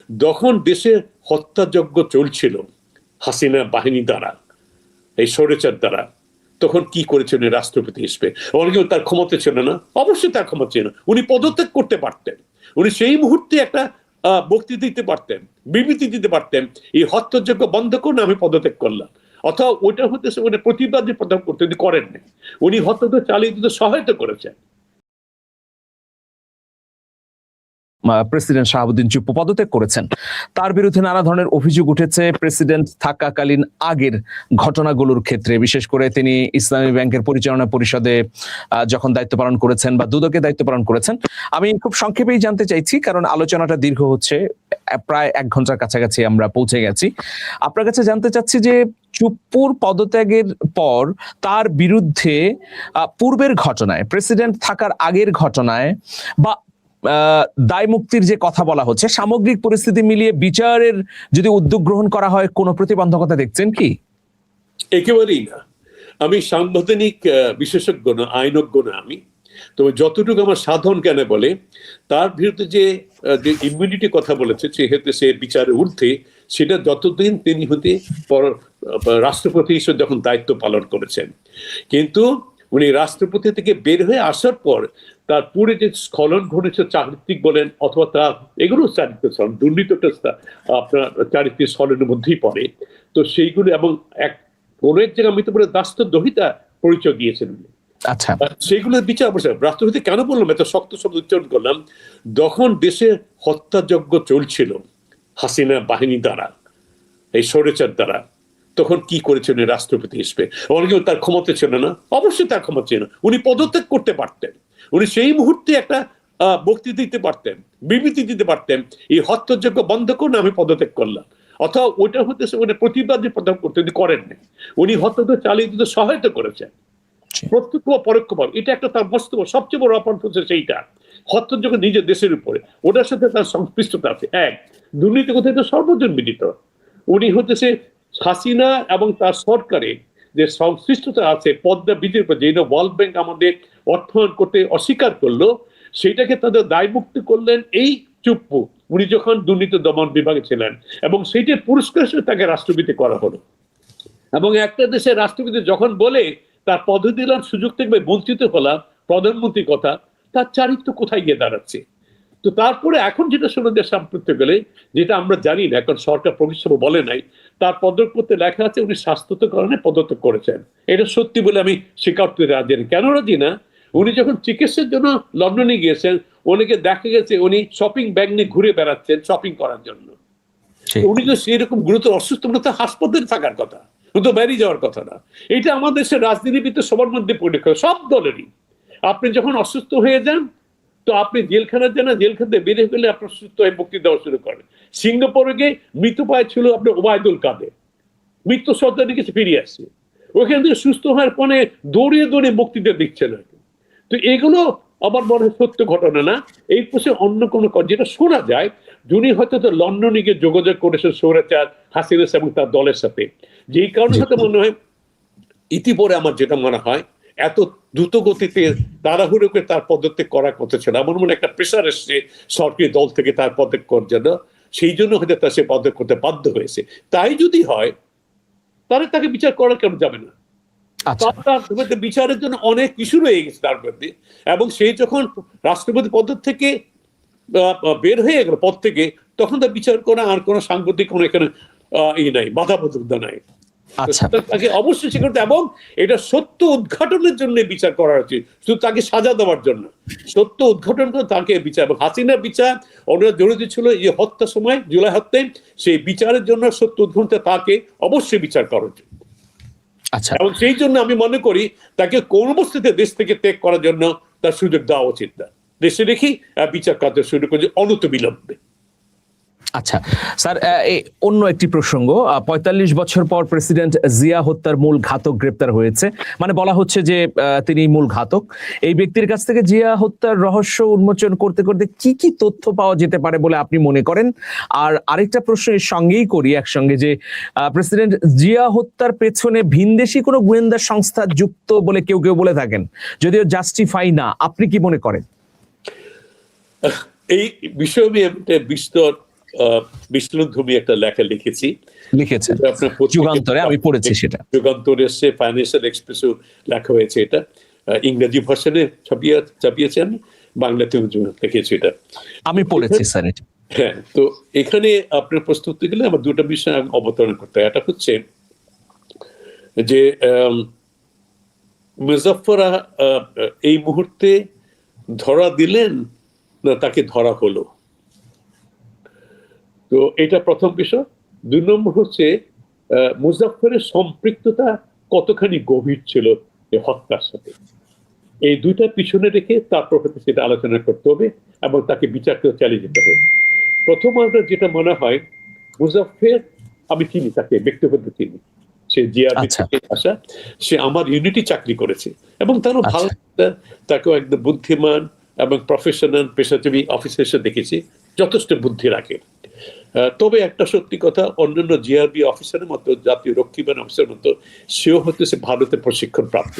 যখন দেশে হত্যাযজ্ঞ চলছিল হাসিনা বাহিনী দ্বারা, এই স্বৈরাচার দ্বারা, তখন কি করেছেন রাষ্ট্রপতি হিসেবে? অনেকে তার ক্ষমতা ছিল না, অবশ্যই তার ক্ষমতা ছিল না, উনি পদত্যাগ করতে পারতেন। উনি সেই মুহূর্তে একটা বক্তৃতা দিতে পারতেন, বিবৃতি দিতে পারতেন, এই হত্যাযজ্ঞ বন্ধ করুন, আমি পদত্যাগ করলাম। অথবা ওইটা হতে প্রতিবাদ প্রদান করতে উনি করেননি, উনি হত্যাযজ্ঞ চালিয়ে দিতে সহায়তা করেছেন। প্রেসিডেন্ট শাহাবুদ্দিন চুপ্পু পদত্যাগ করেছেন, তার বিরুদ্ধে নানা ধরনের অভিযোগ উঠেছে প্রেসিডেন্ট থাকাকালীন আগের ঘটনাগুলোর ক্ষেত্রে। বিশেষ করে তিনি ইসলামী ব্যাংকের পরিচালনা পরিষদে যখন দায়িত্ব পালন করেছেন বা দুদকে দায়িত্ব পালন করেছেন। আমি খুব সংক্ষেপেই জানতে চাইছি, কারণ আলোচনাটা দীর্ঘ হচ্ছে, প্রায় 1 ঘন্টার কাছাকাছি আমরা পৌঁছে গেছি। আপনার কাছে জানতে চাচ্ছি যে চুপ্পুর পদত্যাগের পর তার বিরুদ্ধে পূর্বের ঘটনায়, প্রেসিডেন্ট থাকার আগের ঘটনায় বা দায় মুক্তির যে কথা বলা হচ্ছে, সামগ্রিক পরিস্থিতি মিলিয়ে বিচারের যদি উদ্যোগ গ্রহণ করা হয়, কোনো প্রতিবন্ধকতা দেখছেন কি? একেবারেই না। আমি সাংবিধানিক বিশেষজ্ঞ না, আইনজ্ঞ না আমি, তবে যতটুকু আমার সাধারণ জ্ঞানে বলে, তার বিরুদ্ধে যে ইমিউনিটি কথা বলেছে, সেহেতু সে বিচারের ঊর্ধ্বে, সেটা যতদিন তিনি হতে রাষ্ট্রপতি হিসেবে যখন দায়িত্ব পালন করেছেন। কিন্তু উনি রাষ্ট্রপতি থেকে বের হয়ে আসার পর তার পুরো যে স্খলন ঘটেছে, চারিত্রিক বলেন অথবা তার এগুলো চারিত্রিক স্খলন, দুর্নীতিটা আপনার চারিত্রিক স্খলনের মধ্যেই পড়ে। তো সেইগুলো এবং এক কোনের জায়গায় আমি তো বলে দাস্তদ্রোহিতা পরিচয় দিয়েছেন। আচ্ছা, সেইগুলোর বিচার অবশ্যই রাষ্ট্রপতি কেন বললাম, এত শক্ত শব্দ উচ্চারণ করলাম, যখন দেশে হত্যাযজ্ঞ চলছিল হাসিনা বাহিনী দ্বারা, এই স্বৈরাচার দ্বারা, তখন কি করেছেন রাষ্ট্রপতি হিসেবে? অনেকে তার ক্ষমতা ছিল না, অবশ্যই তার ক্ষমতা ছিল না, উনি পদত্যাগ করতে পারতেন। উনি সেই মুহূর্তে একটা বক্তৃতা দিতে পারতেন, বিবৃতি দিতে পারতেন, এই হত্যাযজ্ঞ বন্ধ করুন, আমি পদত্যাগ করলাম। অথবা ওইটা হতে প্রতিবাদ প্রদান করতে উনি করেননি, উনি হত্যাযজ্ঞ চালিয়ে দিতে সহায়তা করেছেন, প্রত্যক্ষ বা পরোক্ষভাবে। এটা একটা তার বাস্তব সবচেয়ে বড় অপরাধ হচ্ছে সেইটা, হত্যাযজ্ঞ নিজের দেশের উপরে, ওটার সাথে তার সংশ্লিষ্টতা আছে। এক, দুর্নীতি কোথায় সর্বজন বিদিত। উনি হতেছে হাসিনা এবং তার সরকারের যে সংশ্লিষ্টতা আছে পদ্মা ব্রিজের উপর, যেটা ওয়ার্ল্ড ব্যাংক আমাদের অর্থায়ন করতে অস্বীকার করলো, সেইটাকে তাদের দায়মুক্তি করলেন এই চুপ্পু, উনি যখন দুর্নীতি দমন বিভাগে ছিলেন, এবং সেইটার পুরস্কার হিসেবে তাকে রাষ্ট্রপতি করা হলো। এবং একটা দেশের রাষ্ট্রপতি যখন বলে তার পদে দিলাম, সুযোগ থেকে বঞ্চিত হলাম, প্রধানমন্ত্রীর কথা, তার চারিত্র কোথায় গিয়ে দাঁড়াচ্ছে? তো তারপরে এখন যেটা শোনা যায় সাম্প্রতিক গেলে, যেটা আমরা জানি না, এখন সরকার প্রকাশ্যভাবে বলে নাই, তার পদত্যাগপত্রে লেখা আছে উনি স্বাস্থ্যগত কারণে পদত্যাগ করেছেন। এটা সত্যি বলে আমি স্বীকার করতে রাজি না। কেন রাজি না? উনি যখন চিকিৎসার জন্য লন্ডনে গিয়েছেন, অনেকে দেখা গেছে উনি শপিং ব্যাগ নিয়ে ঘুরে বেড়াচ্ছেন শপিং করার জন্য। উনি তো সেরকম গুরুতর অসুস্থ, তো হাসপাতালে থাকার কথা, তো বেরিয়ে যাওয়ার কথা না। এটা আমাদের দেশের রাজনীতিবিদ সবার মধ্যে পরীক্ষা, সব দলেরই। আপনি যখন অসুস্থ হয়ে যান, তো আপনি জেলখানার যান, জেলখানা বেরিয়ে গেলে আপনার সুস্থ হয়ে বক্তৃতা দেওয়া শুরু করেন। সিঙ্গাপুরে গিয়ে মৃতপ্রায় ছিল আপনার ওবায়দুল কাদের, মৃত্যু সরকারের কাছে ফিরিয়ে আসছে, ওইখান থেকে সুস্থ হওয়ার পরে দৌড়িয়ে দৌড়িয়ে বক্তৃতা দিচ্ছেন। তো এগুলো আমার মনে হয় সত্য ঘটনা না। এই পাশে অন্য কোনো যেটা শোনা যায়, যিনি হয়তো লন্ডনে গিয়ে যোগাযোগ করেছেন স্বৈরাচার হাসিনা এবং তার দলের সাথে, যেই কারণে হয়তো মনে হয় ইতিপরে আমার যেটা মনে হয় এত দ্রুত গতিতে তাড়াহুড়ো করে তার পদত্যাগ করার কথা ছিল। আমার মনে একটা প্রেশার এসছে সরকারি দল থেকে তার পদত্যাগ করার জন্য, সেই জন্য হয়তো তার সে পদত্যাগ করতে বাধ্য হয়েছে। তাই যদি হয় তাহলে তাকে বিচার করা কেন যাবে না? বিচারের জন্য অনেক কিছু রয়ে গেছে তার মধ্যে, এবং সেই যখন রাষ্ট্রপতি পদ থেকে বের হয়ে গেল পদ থেকে, তখন তার বিচার করা আর কোনো সাংবাদিক কোনো এখানে নাই, বাধাবাধকতা নাই। তাকে অবশ্যই স্বীকার করতে, এবং এটা সত্য উদ্ঘাটনের জন্য বিচার করা উচিত, শুধু তাকে সাজা দেওয়ার জন্য। সত্য উদ্ঘাটন করে তাকে বিচার, এবং হাসিনার বিচার ওনারা জড়িত ছিল এই হত্যার সময়, জুলাই হত্যায়, সেই বিচারের জন্য সত্য উদ্ঘাটন তাকে অবশ্যই বিচার করা উচিত। আচ্ছা, এবং সেই জন্য আমি মনে করি তাকে কোন অবস্থাতে দেশ থেকে ত্যাগ করার জন্য তার সুযোগ দেওয়া উচিত না, দেশে রেখেই বিচার কার্য শুরু করে অনতিবিলম্বে। আচ্ছা স্যার, অন্য একটি প্রসঙ্গ, ৪৫ বছর পর প্রেসিডেন্ট জিয়া হত্যার মূল ঘাতক গ্রেপ্তার হয়েছে, মানে বলা হচ্ছে যে তিনি মূল ঘাতক। এই ব্যক্তির কাছ থেকে জিয়া হত্যার রহস্য উন্মোচন করতে করতে কি কি তথ্য পাওয়া যেতে পারে বলে আপনি মনে করেন? আর আরেকটা প্রশ্ন এর সঙ্গেই করি একসঙ্গে, যে প্রেসিডেন্ট জিয়া হত্যার পেছনে ভিনদেশী কোনো গোয়েন্দা সংস্থা যুক্ত বলে কেউ কেউ বলে থাকেন, যদিও জাস্টিফাই না, আপনি কি মনে করেন? এই বিষয়ে বিস্তর বিশ্লেষণধর্মী একটা লেখা লিখেছি, লিখেছেন আপনার যুগান্তরে, আমি পড়েছি সেটা। যুগান্তরে এসছে, ফাইন্যান্সিয়াল এক্সপ্রেসও লেখা হয়েছে, এটা ইংরেজি ভার্সনে ছাপিয়েছি, আমি বাংলাতে লিখেছি এটা, আমি পড়েছি স্যার এটা। হ্যাঁ। তো এখানে আপনার প্রশ্ন উত্তর গেলে আমার দুটো বিষয় আমি অবতারণ করতে হয়। একটা হচ্ছে যে মুজাফফর এই মুহূর্তে ধরা দিলেন না তাকে ধরা হলো, তো এটা প্রথম বিষয়। 2 নম্বর হচ্ছে মুজাফফরের সম্পৃক্ততা কতখানি গভীর ছিল এই হত্যার সাথে। এই দুইটা পিছনে রেখে তারপর হচ্ছে সেটা আলোচনা করতে হবে এবং তাকে বিচার করে চালিয়ে যেতে হবে। প্রথম আমার যেটা মনে হয়, মুজাফফর আমি চিনি, তাকে ব্যক্তিগত চিনি, সে জিআরবি থেকে আসা, সে আমার ইউনিটি চাকরি করেছে এবং তারও ভালো, তাকেও একদম বুদ্ধিমান এবং প্রফেশনাল পেশাজীবী অফিসার হিসেবে দেখেছি, যথেষ্ট বুদ্ধি রাখে। তবে একটা সত্যি কথা, অন্যান্য জিআরবি অফিসারের মতো, জাতীয় রক্ষী বাহিনী অফিসারের মতো, সেও হচ্ছে ভারতে প্রশিক্ষণ প্রাপ্ত।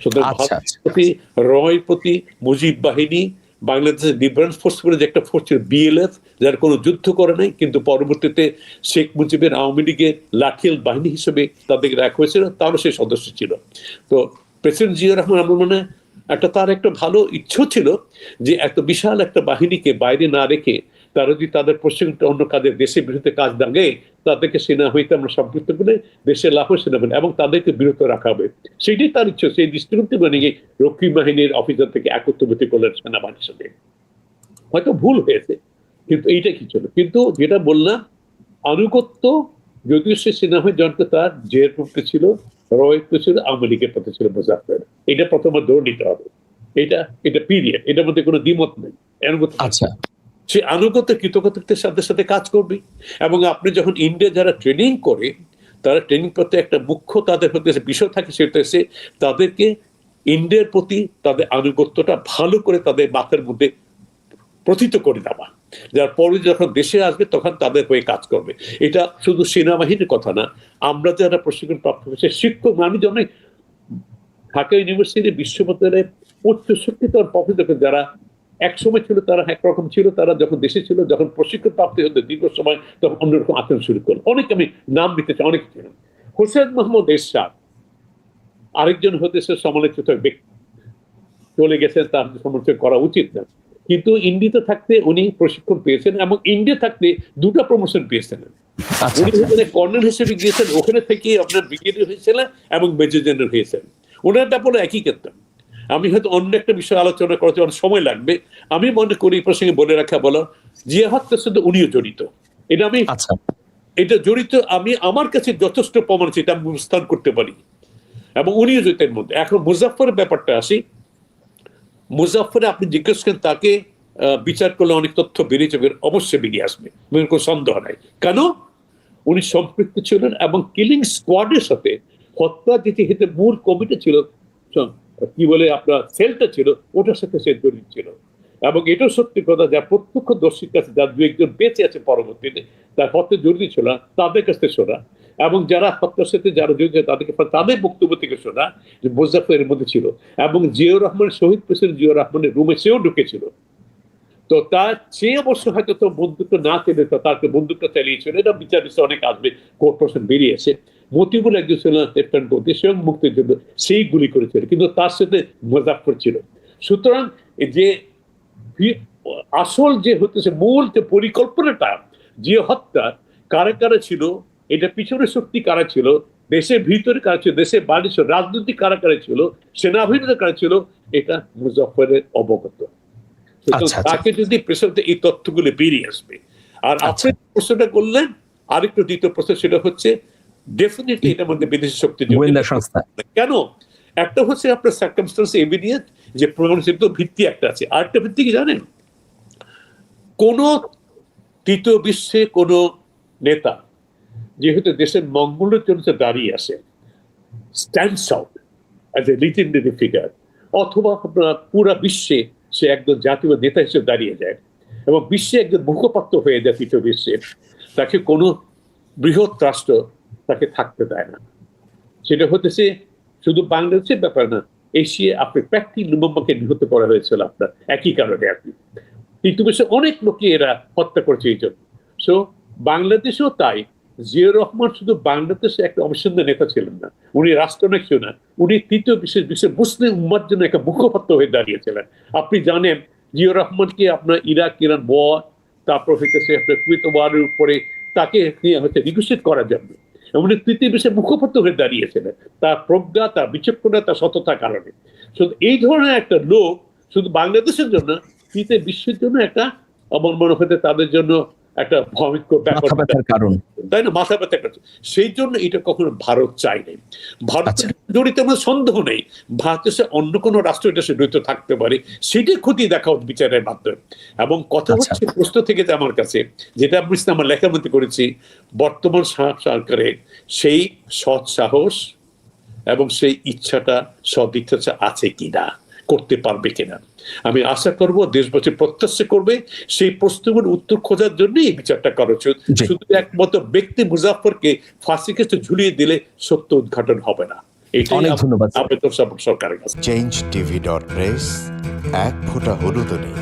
সুতরাং ভারতের প্রতি, রয়ের প্রতি, মুজিব বাহিনী, বাংলাদেশের লিবারেল ফোর্স বলে যে একটা ফোর্স ছিল বিএলএফ, যার কোনো যুদ্ধ করে নাই, কিন্তু পরবর্তীতে শেখ মুজিবের আওয়ামী লীগের লাঠিয়াল বাহিনী হিসেবে তাদেরকে রাখা হয়েছিল, তারও সে সদস্য ছিল। তো প্রেসিডেন্ট জিয়াউর রহমান, আমার মনে হয় তার একটা ভালো ইচ্ছা ছিল যে এত বিশাল একটা বাহিনীকে বাইরে না রেখে তারা যদি তাদের প্রশিক্ষণ অন্য কাজের দেশের বিরুদ্ধে কাজ দাঁড়ে, তাদেরকে সেনা হইতে আমরা সম্পৃক্ত করে দেশের লাভ সেনা বাহিনী এবং তাদেরকে বিরত রাখা হবে, সেটাই তার ইচ্ছা। সেই দৃষ্টিকোণ থেকে রক্ষী বাহিনীর অফিসার থেকে একত্রবর্তী করলেন সেনাবাহিনীর সাথে। হয়তো ভুল হয়েছে, কিন্তু এইটা কি ছিল। কিন্তু যেটা বললাম, আনুগত্য, যদিও সে সেনাবাহিনী জনক, তার জের পক্ষে ছিল, রয়ের ছিল, আওয়ামী লীগের পক্ষে ছিল মুজাফফর। এটা প্রথমে দৌড় নিতে হবে, এটা পিরিয়ড, এটার মধ্যে কোনো দ্বিমত নেই। আচ্ছা, সে আনুগত্য কৃতজ্ঞতার সাথে সাথে কাজ করবে। এবং আপনি যখন ইন্ডিয়া যারা ট্রেনিং করে, তারা ট্রেনিং করতে একটা মুখ্য তাদের হতে বিষয় থাকে, সেটা হচ্ছে তাদেরকে ইন্ডিয়ার প্রতি তাদের আনুগত্যটা ভালো করে তাদের মাথার মধ্যে প্রথিত করে দেওয়া, যার পরে যখন দেশে আসবে তখন তাদের হয়ে কাজ করবে। এটা শুধু সেনাবাহিনীর কথা না, আমরা যারা প্রশিক্ষণ প্রাপ্ত হয়েছে শিক্ষক, আমি জন্য ঢাকা ইউনিভার্সিটি বিশ্ববিদ্যালয়ে উচ্চ শিক্ষিত প্রফেসর যারা একসময় ছিল, তারা একরকম ছিল, তারা যখন দেশে ছিল, যখন প্রশিক্ষণ প্রাপ্তি হতো দীর্ঘ সময়, তখন অন্যরকম আচরণ শুরু করলো। অনেক আমি নাম দিতে চাই, অনেক ছিলেন। হোসেন মোহাম্মদ এরশাদ আরেকজন হতে সমালোচিত ব্যক্তি, চলে গেছেন, তার সমালোচনা করা উচিত না, কিন্তু ইন্ডিয়াতে থাকতে উনি প্রশিক্ষণ পেয়েছেন এবং ইন্ডিয়া থাকতে 2টা প্রমোশন পেয়েছেন। উনি কর্নেল হিসেবে গিয়েছেন, ওখানে থেকে আপনার ব্রিগেডিয়ার হয়েছিলেন এবং মেজর জেনারেল হয়েছেন। ওনার ব্যাপারে একই ক্ষেত্রে আমি হয়তো অন্য একটা বিষয় আলোচনা করতে অনেক সময় লাগবে। আমি মনে করি এই প্রসঙ্গে বলে রাখা বলো, জিয়া হত্যার সাথে উনিও জড়িত। এটা আমি এটা জড়িত, আমি আমার কাছে যথেষ্ট প্রমাণ আছে, এটা আমি স্থান করতে পারি, এবং উনিও জড়িত এর মধ্যে। এখন মুজাফফরের ব্যাপারটা আসি। মুজাফফরে আপনি জিজ্ঞেস করেন, তাকে বিচার করলে অনেক তথ্য বেরিয়ে যাবে, অবশ্যই বেরিয়ে আসবে, কোনো সন্দেহ নাই। কেন? উনি সম্পৃক্ত ছিলেন এবং কিলিং স্কোয়াডের সাথে, হত্যা যেটি মূল কমিটি ছিল, কি বলে আপনার সেলটা ছিল, ওটার সাথে সে জড়িত ছিল। এবং এটাও সত্যি কথা, যা প্রত্যক্ষদর্শীর কাছে, যার 2-1 বেঁচে আছে পরবর্তীতে, তার হত্যা জড়িত ছিল তাদের কাছে শোনা, এবং যারা হত্যার সাথে যারা জড়িত তাদেরকে তাদের বক্তব্য থেকে শোনা যে মুজাফফর এর মধ্যে ছিল। এবং জিয়াউর রহমান, শহীদ প্রেসিডেন্ট জিয়াউর রহমানের রুমে সেও ঢুকেছিল। তো তার সে অবশ্য হয়তো তো বন্দুকটা না চেলে তাকে বন্দুকটা চালিয়েছিল, এটা বিচার বিষয়ে অনেক আসবে, কোর্ট প্রশ্ন বেরিয়েছে। মতিউল একজন ছিল লেফটেন্যান্ট কর্নেল, সেও মুক্তির জন্য সেই গুলি করেছিল, কিন্তু তার সাথে মুজাফফর ছিল। সুতরাং যে আসল যে হতেছে মূল যে পরিকল্পনাটা, যে হত্যা কারা কারা ছিল, এটা পিছনে শক্তি কারা ছিল, দেশের ভিতরে কারা ছিল, দেশের বাইরে ছিল, রাজনৈতিক কারা কারা ছিল, সেনাবাহিনীতে কারা ছিল, এটা মুজাফফরের অবগত। তাকে যদি প্রেসেন্টে এই তথ্যগুলো বেরিয়ে আসবে। আর আপনি প্রশ্নটা করলেন, আরেকটু দ্বিতীয় প্রশ্ন, সেটা হচ্ছে ডেফিনেটলি এটার মধ্যে বিদেশি শক্তি সংস্থা। কেন? একটা হচ্ছে আপনার সার্কামস্ট্যান্স এভিডেন্স, যে প্রমাণিত ভিত্তি একটা আছে। আরেকটা ভিত্তি কি জানেন? কোন তৃতীয় বিশ্বে কোন নেতা যেহেতু দেশের মঙ্গলের জন্য দাঁড়িয়ে আসে, stands out as a legendary figure, অথবা আপনার পুরা বিশ্বে সে একজন জাতীয় নেতা হিসেবে দাঁড়িয়ে যায় এবং বিশ্বে একজন মুখপাত্র হয়ে যায় তৃতীয় বিশ্বের, তাকে কোনো বৃহৎ রাষ্ট্র তাকে থাকতে দেয় না। সেটা হতেছে শুধু বাংলাদেশের ব্যাপার না, এশিয়া, আপনি প্যাট্রি লুমুম্বাকে নিহত করা হয়েছিল আপনার একই কারণে। আর কি তৃতীয় বিশ্বে অনেক লোককে এরা হত্যা করেছে এই জন্য। সো বাংলাদেশেও তাই, জিয়াউর রহমান শুধু বাংলাদেশে একটা অবিচ্ছেদ্য নেতা ছিলেন না, উনি রাষ্ট্রনায়ক ছিলেন না, উনি তৃতীয় বিশ্বের মুসলিম উম্মার জন্য একটা মুখপাত্র হয়ে দাঁড়িয়েছিলেন। আপনি জানেন জিয়াউর রহমানকে আপনার ইরাক ইরান ওয়ার, তারপর হইতেছে আপনার কুয়েত ওয়ারের উপরে তাকে হচ্ছে নিগোসিয়েট করার জন্য উনি তৃতীয় বিশ্বের মুখপাত্র হয়ে দাঁড়িয়েছিলেন, তার প্রজ্ঞা, তার বিচক্ষণতা, তার সততার কারণে। শুধু এই ধরনের একটা লোক শুধু বাংলাদেশের জন্য, তৃতীয় বিশ্বের জন্য একটা, আমার মনে হতে তাদের জন্য একটা ভয়ঙ্কর ব্যাপার, কারণ তাই না, মাথা ব্যথার কারণ। সেই জন্য এটা কখনো ভারত চাই নাই। ভারত আচ্ছা। জড়িত আমার সন্দেহ নেই, ভারতের সাথে অন্য কোনো রাষ্ট্র এটা সে জড়িত থাকতে পারে, সেটাই ক্ষতি দেখা বিচারের মাধ্যমে। এবং কথা আচ্ছা। হচ্ছে, প্রশ্ন থেকে আমার কাছে যেটা আমি আমার লেখার মধ্যে করেছি, বর্তমান সরকারের সেই সৎ সাহস এবং সেই ইচ্ছাটা, সৎ ইচ্ছা আছে কিনা, করতে পারবে কিনা। আমি আশা করব দেশবাসী প্রত্যাশা করবে, সেই প্রশ্নগুলোর উত্তর খোঁজার জন্য এই বিচারটা করা উচিত। শুধু একমাত্র ব্যক্তি মুজাফফরকে ফাঁসি কাছে ঝুলিয়ে দিলে সত্য উদ্ঘাটন হবে না। অনেক ধন্যবাদ আবেদন সরকারের কাছে। change tv.press এক ফোঁটা হলুদ নেই।